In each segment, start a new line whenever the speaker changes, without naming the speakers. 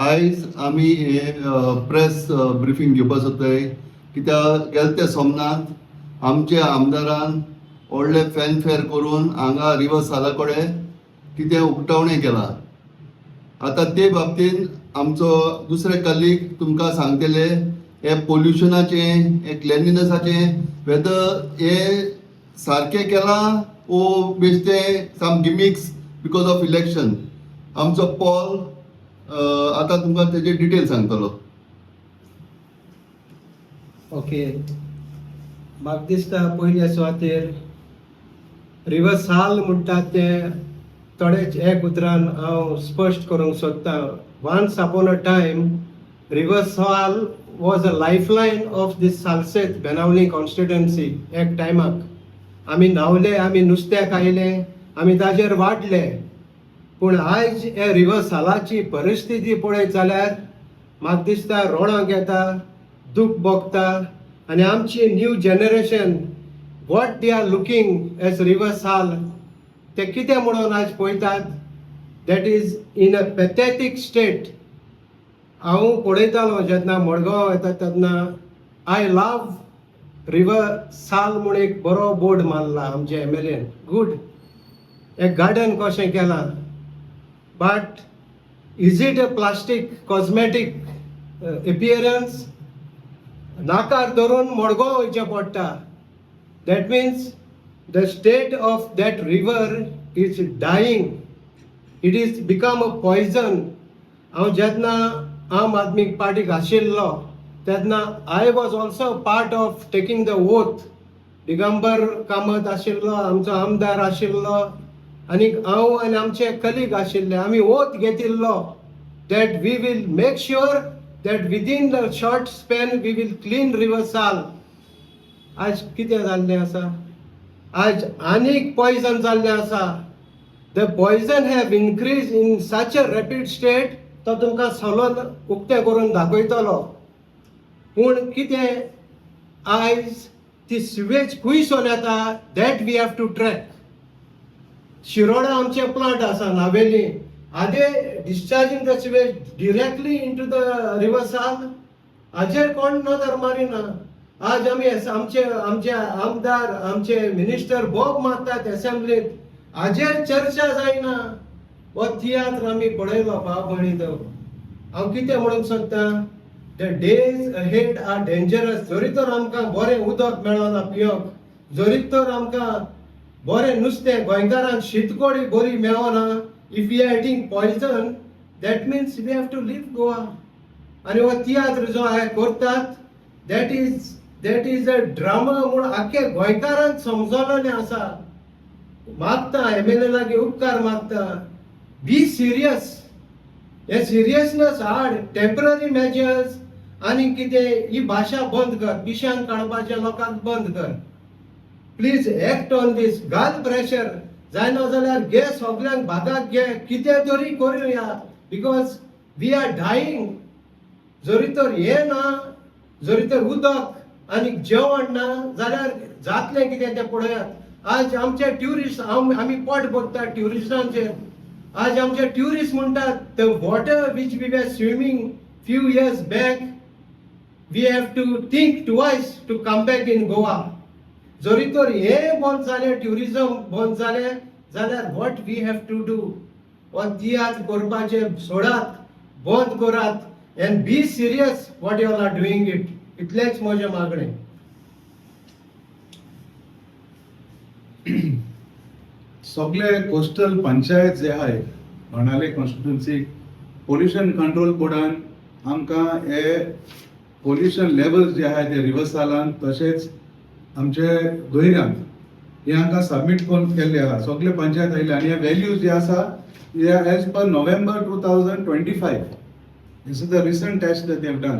आयज आमी press briefing घेवपा सोदताय कित्याक गेले ते सोमनाथ आमचे आमदारान व्हडले फॅनफेअर करून हांगा रिवर साला कडेन कितें उक्तावणें केलां. आतां ते बाबतींत आमचो दुसरे कलीग तुमकां सांगतले हे पोल्युशनाचें हे क्लेनलीनसाचें वेदर हे सारकें केलां ओ बेश्टे सम गिमिक्स बिकॉज ऑफ इलेक्शन. आमचो पॉल आतां तुमकां तेजे डिटेल सांगतलो.
ओके, म्हाका दिसता पयल्या सुवातेर रिवर साल म्हणटात ते थोडेच एक उतरान हांव स्पश्ट करूंक सोदतां. Once upon a time river Sal was a lifeline of this Salcete Benaulim constituency. एक टायमाक आमी न्हांवले, आमी नुस्तें खायलें, आमी ताजेर वाडले. पूण आयज हे रिवर सालाची परिस्थिती पळयत जाल्यार म्हाका दिसता रोणाक येता, दूख भोगता. आनी आमची new generation what they are looking as river Sal ते कितें म्हणून आज पळयतात, that is in a pathetic state. हांव पळयतालो जेन्ना मडगांव येता तेन्ना आय लव रिवर साल म्हूण एक बरो बोर्ड मारला आमच्या MLAन. गूड, एक गार्डन कशें केलां. But is it a plastic cosmetic appearance? नाकार धरून मडगांव वयचें पडटा. That means the state of that river is dying. It is become a poison. हांव जेन्ना आम आदमी पार्टीक आशिल्लो तेन्ना I was also part of taking the oath. Digambar Kamat आशिल्लो आमचो आमदार आशिल्लो आनी हांव आनी आमचे कलीग आशिल्ले. आमी ओथ घेतिल्लो that we will make sure that within the short span we will clean river Sal. आज कितें जाल्लें आसा? आज आनीक पॉयझन जाल्लें आसा. The poison have increase in such a rapid state तो तुमकां सोलोन उक्तें करून दाखयतलो. पूण कितें आयज ती सिवेज खुंयसून येता that we have to track. Shiroda आमचे प्लांट आसा Navelim, are they discharging the sewage directly into the river Sal? हाजेर कोण नदर मारिना. आज आमी आमचे आमदार आमचे मिनिस्टर बोब मारतात एसेंब्लीत, हाजेर चर्चा जायना. हो तियात्र आमी पळयलो भाव भयणीचो. हांव कितें म्हणूंक सोदतां, the days ahead are dangerous. जरी तर आमकां बरें उदक मेळना पिवंक, जरी तर आमकां बरें नुस्तें गोंयकारांक शीतकोडी बरी मेळना, if we are eating poison that means we have to leave Goa. आनी हो तियात्र जो करतात दॅट इज अ ड्रामा म्हूण आख्खे गोंयकारांक समजलेलें आसा. मागता MLA लागीं उपकार मागता, बी सिरियस. हे सिरियसनेस हाड. टेम्पररी मेजर्स आनी कितें ही भाशा बंद कर, पिशान काडपाचें लोकांक बंद कर. प्लीज एक्ट ऑन दीस. घाल प्रेशर. जायना जाल्यार घे सगल्यांक भागाक घे, कितें तरी करुया, बिकॉज वी आर डायींग. जरी तर हें ना, जरी तर उदक आनी जेवण ना जाल्यार जातलें कितें तें पळयात. आज आमचे ट्युरिस्ट आमी पोट भरतात ट्युरिस्टांचेर. आज आमचे ट्युरिस्ट म्हणटात the water which we were swimming few years back we have to think twice to come back in Goa. जरी तर हें बंद जालें, ट्युरिजम बंद जालें जाल्यार what we have to do? हो तियात्र करपाचें सोडात, बंद करात and be serious what you are doing it. इतलेंच म्हजें मागणें.
सगळे कोस्टल पंचायत जे आहाय बाणावले कॉन्स्टिट्युएन्सी पोल्युशन कंट्रोल बोर्डान आमकां हे पोल्युशन लेवल्स जे आहाय ते रिवर सालान तशेंच आमचे गोंयरांत हे हांकां सबमीट करून केल्ले आहा. सगळे पंचायत आयले आनी हे व्हॅल्यूज जे आसा हे as per November 2025. This is the recent test that they have done.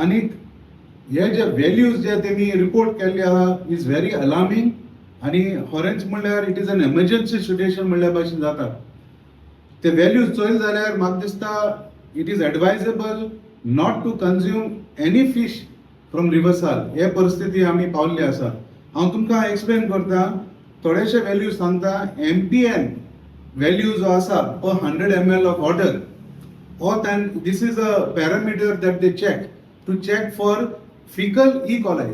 आनी हे जे व्हॅल्यूज जे तेमी रिपोर्ट केल्ले आहा इज व्हेरी अलार्मींग. आनी खरेंच म्हणल्यार it is an emergency situation म्हणल्या भाशेन जाता. ते व्हॅल्यूज चोयल जाल्यार म्हाका दिसता it is advisable not to consume any fish from river Sal. हे परिस्थिती आमी पावल्ले आसा. हांव तुमकां एक्सप्लेन करता, थोडेशे व्हॅल्यूज सांगता. MPN व्हॅल्यू जो आसा पर 100 ml of water or then this is a parameter that they check for fecal E. coli.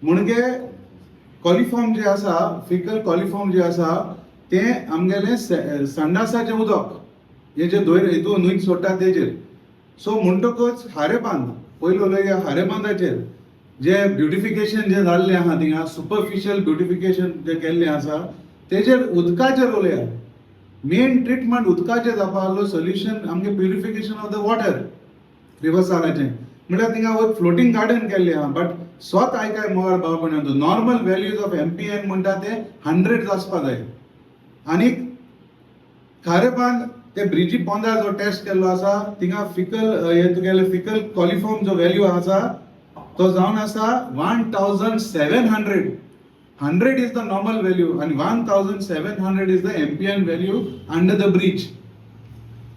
म्हणजे कॉलिफॉर्म जे आसा फिकल कॉलिफॉर्म जे आसा ते आमगेले संडासाचे उदक हे जे हितून न्हंयत सोडटा तेजेर सो म्हणटकच हारेबांद पयलो उलया हारेबांदाचेर जे ब्युटिफिकेशन जे जाल्लें आहा थिंगा सुपरफिशियल ब्युटिफिकेशन जे केल्लें आसा तेजेर उदकाचेर उलया मेन ट्रिटमेंट उदकाचेर जावपा लागलो सोल्युशन आमगे प्युरिफिकेशन ऑफ द वॉटर रिवरसालाचें म्हळ्यार थिंगा फ्लोटिंग गार्डन केल्लें आहा बट स्वत आयकाय मोगार बाबा नॉर्मल व्हॅल्यूज ऑफ MPN म्हणटा ते 100 आसपा जाय आनीक खारेपान ते ब्रिजी पोंदा जो टेस्ट केल्लो आसा थिंगा फिकल कॉलिफॉर्म जो व्हॅल्यू आसा तो जावन आसा 1700 100 is the normal value and 1700 is the MPN value under the breach.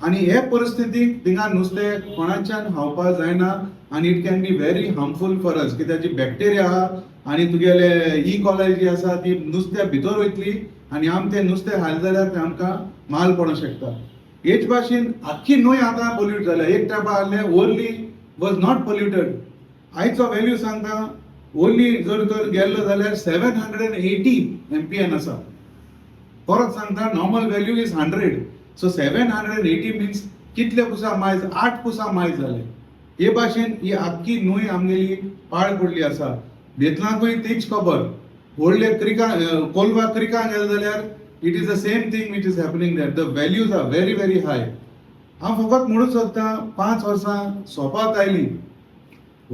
आणि हे परिस्थितीक थिंगा नुस्तें कोणाच्यान खावपा जायना आणि it can be very harmful for us कित्याक जी बॅक्टेरिया आहा आणि तुगेले E. coli जी आसा ती नुस्त्या भितर वयतली आणि आम ते नुस्तें खाले जाल्यार ते आमकां माल पडों शकता हेच भाशेन आख्खी न्हंय आतां पोल्यूट जाल्या एक टायपा आहलें ओर्ली वॉज नॉट पोल्युटेड आयचो व्हॅल्यू सांगता ओर्ली जर तर गेल्लो जाल्यार 780 MPN आसा परत सांगता normal value is 100 so 780 means कितले पुसा मायज 8 पुसा मायज जाले हे भाशेन ही आख्खी न्हंय आमगेली पाड पडली आसा बेतलांकूय तीच खबर व्हडले कोलवा क्रिकान गेले जाल्यार it is the same thing which is happening there the values are very very high हांव फकत म्हणूंक सोदतां 5 वर्सां सोंपात आयलीं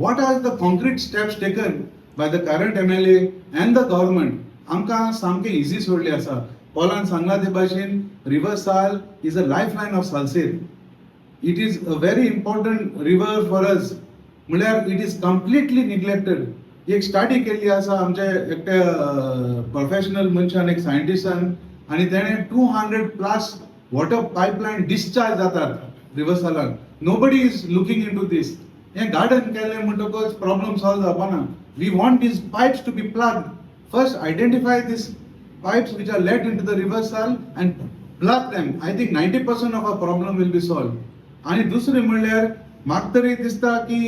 what are the concrete steps taken by the current MLA and the government आमकां सामकें इझी सोडलें आसा पॉलान सांगला ते भाशेन river Sal is a lifeline of Salcete it is a very important river for us म्हळ्यार इट इज कंप्लिटली निग्लेक्टेड एक study केल्ली आसा आमच्या एकट्या प्रोफेशनल मनशान एक सायंटिस्टान आनी तेणें 200+ वॉटर पायपलायन डिस्चार्ज जातात रिवर सालान nobody is looking into this हे गार्डन केल्लें म्हणटकच प्रॉब्लम सॉल्व जावपाना we want these pipes to be plugged first identify these pipes which are let into the river sal and plug them. I think 90% of our problem will be solved. आणि दुसरे म्हणल्यार म्हाका तरी दिसता की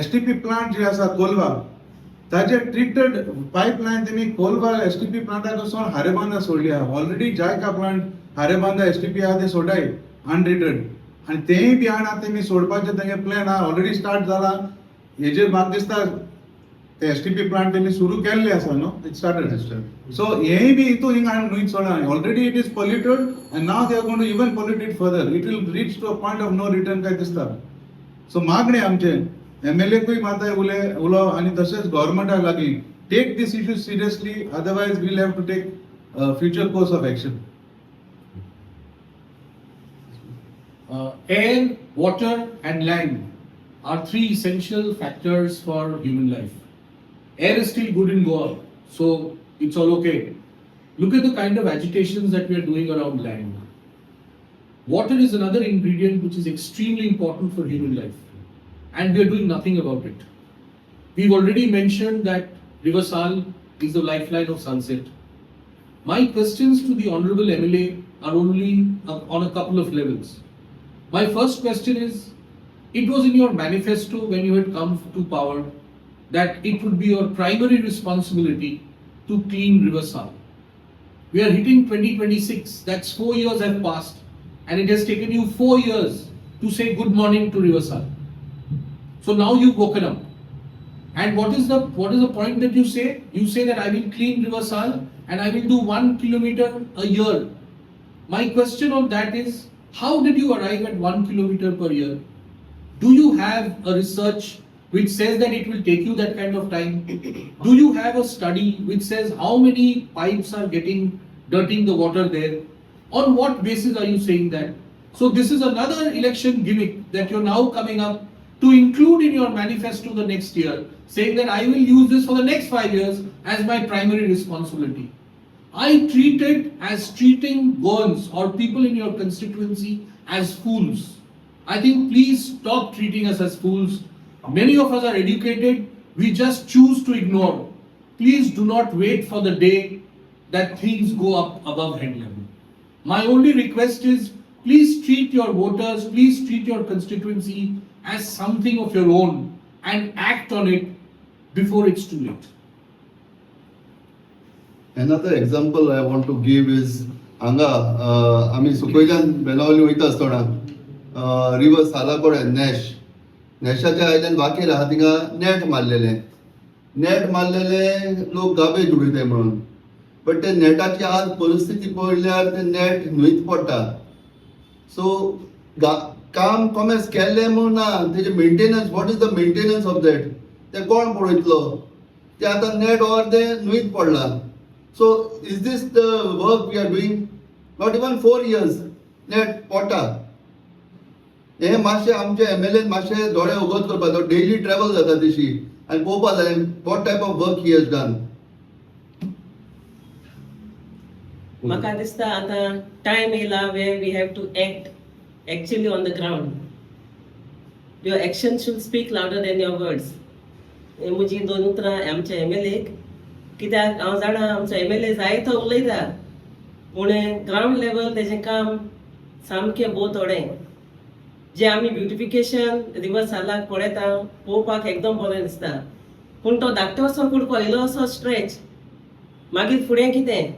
STP plant जे आसा कोलवा ताजे ट्रिटेड पायपलायन तेमी कोलवा STP प्लांटा कडसून हारेबांदा सोडली आहा ऑलरेडी जायका प्लांट हारेबांदा STP आहा ते सोडाय अनट्रिटेड आणि तेय बी हांगा तेमी सोडपाचे तेंगे प्लॅन आहा ऑलरेडी स्टार्ट जाला हेजेर म्हाका दिसता ते STP प्लांट तेमी सुरू केल्ले आसा न्हू इट स्टार्टेड सो हेय बी हितून हिंगा न्हंयत सोडा already it is polluted and now they are going to even pollute it further it will reach to a point of no return काय दिसता सो मागणे आमचे MLAकूय माता उलो आनी तशेंच गव्हर्मेंटाक लागीं take this issue seriously otherwise will have to take future course of action
Air, water and land are 3 essential factors for human life. Air is still good in Goa, so it's all okay. Look at the kind of agitations that we are doing around land. Water is another ingredient which is extremely important for human life, and we are doing nothing about it. We've already mentioned that River Sal is the lifeline of Sunset. My questions to the Honorable MLA are only on a couple of levels. My first question is, it was in your manifesto when you had come to power that it would be your primary responsibility to clean River Sal. We are hitting 2026, that's 4 years have passed, and it has taken you 4 years to say good morning to River Sal. So now you've woken up. And what is the point that you say? You say that I will clean River Sal and I will do 1 kilometer a year. My question on that is, how did you arrive at 1 kilometer per year? Do you have a research which says that it will take you that kind of time? Do you have a study which says how many pipes are dirtying the water there? On what basis are you saying that? So this is another election gimmick that you're now coming up to include in your manifesto the next year, saying that I will use this for the next 5 years as my primary responsibility. I treat it as treating Goans or people in your constituency as fools. I think please stop treating us as fools. Many of us are educated, we just choose to ignore. Please do not wait for the day that things go up above head level. My only request is please treat your voters, please treat your constituency as something of your own and act on it before it's too late.
Another example I want to give is हांगा आमी सुकयल्यान बेनावली वयता आसतना river सालाकोडे नॅशाच्या आयल्यान वाकेर आहा थिंगा net मारलेले लोक garbage उडयताय म्हणून but ते नेटाची आज परिस्थिती पळयल्यार ते नेट न्हंयत पडटा सो काम कॉमेर्स केल्लें म्हणून ना तेजे maintenance what is the maintenance of that ते कोण पळयतलो ते आतां नेट ओवर ते न्हंयत पडला so is this the work we are doing not even 4 years नेट पडटा हे मातशें आमचे MLA मातशें दोळे उगत करपाक डेली ट्रॅवल जाता तशी आनी पळोवपाक जाय what type of work he has done.
म्हाका दिसता आतां टायम येयला where we have to act actually on the ground your action should speak louder than your words. म्हजी 2 उतरां आमच्या MLAक कित्याक हांव जाणा आमचो MLA जायतो उलयता पूण ग्रावंड लेवल तेजें काम सामकें भोव थोडें जें आमी ब्युटिफिकेशन रिवर सालाक पळयता पळोवपाक एकदम बरें दिसता पूण तो धाकटो असो कुडको इलो असो स्ट्रेच मागीर फुडें कितें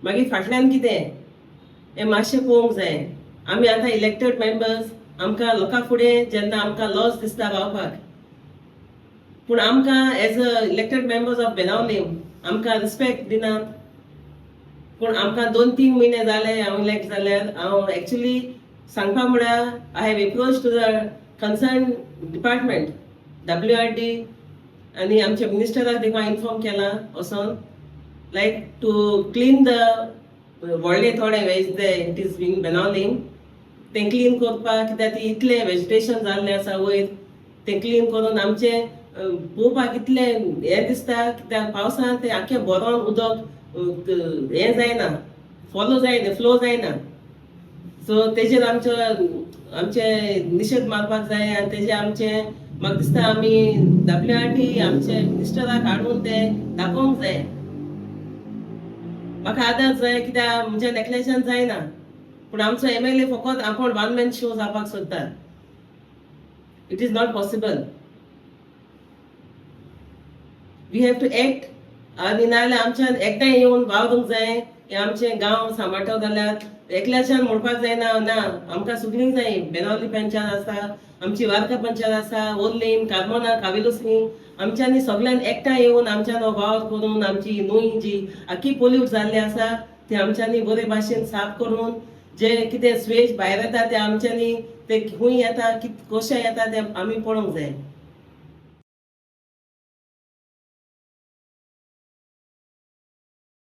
मागीर फाटल्यान कितें हें मातशें पळोवंक जाय. आमी आतां इलेक्टेड मेंबर्स आमकां लोकां फुडें जेन्ना आमकां लॉस दिसता रावपाक पूण आमकां as a elected members of Benaulim आमकां रिस्पेक्ट दिनात पूण आमकां 2-3 म्हयने जाले हांव इलेक्ट जाल्यार हांव एक्चुअली सांगपा म्हळ्यार I have approach to the concern department WRD आनी आमच्या मिनिस्टराक देखून इन्फॉर्म केला वचोन लायक टू क्लीन द व्हडले थोडे ways they it is been Benaulim तें क्लीन करपाक कित्याक ती इतलें वेजिटेशन जाल्लें आसा वयर तें क्लीन करून आमचें पळोवपाक इतलें हें दिसता कित्याक पावसान तें आख्खें बोरोन उदक हें जायना फॉलो जायना फ्लो जायना सो तेजेर आमचे निशेध मारपाक जाय आनी तेजें आमचें म्हाका दिसता आमी WRD आमचे मिनिस्टराक हाडून तें दाखोवंक जाय. म्हाका आदार जाय कित्याक म्हणजे नेग्लेजन जायना पूण आमचो MLA फकत आपूण वन मॅन शो जावपाक सोदता. It is not possible. We have to act आनी नाजाल्यार आमच्यान एकठांय येवन वावरूंक जाय हे आमचें गांव सांबाळटा जाल्यार एकल्याच्यान म्हणपाक जायना ना आमकां सगळींक जाय. बेनावली पंचायत आसा आमची वार्का पंचायत आसा ओर्लीम कार्मोना काविलोसीम आमच्यांनी सगळ्यान एकठांय येवन आमच्यान वावर करून आमची न्हंय जी आख्खी पोल्यूट जाल्ली आसा ती आमच्यांनी बरे भाशेन साफ करून जे कितें स्वेज भायर येता ते आमच्यांनी ते खूंय येता कशें येता ते आमी पळोवंक जाय.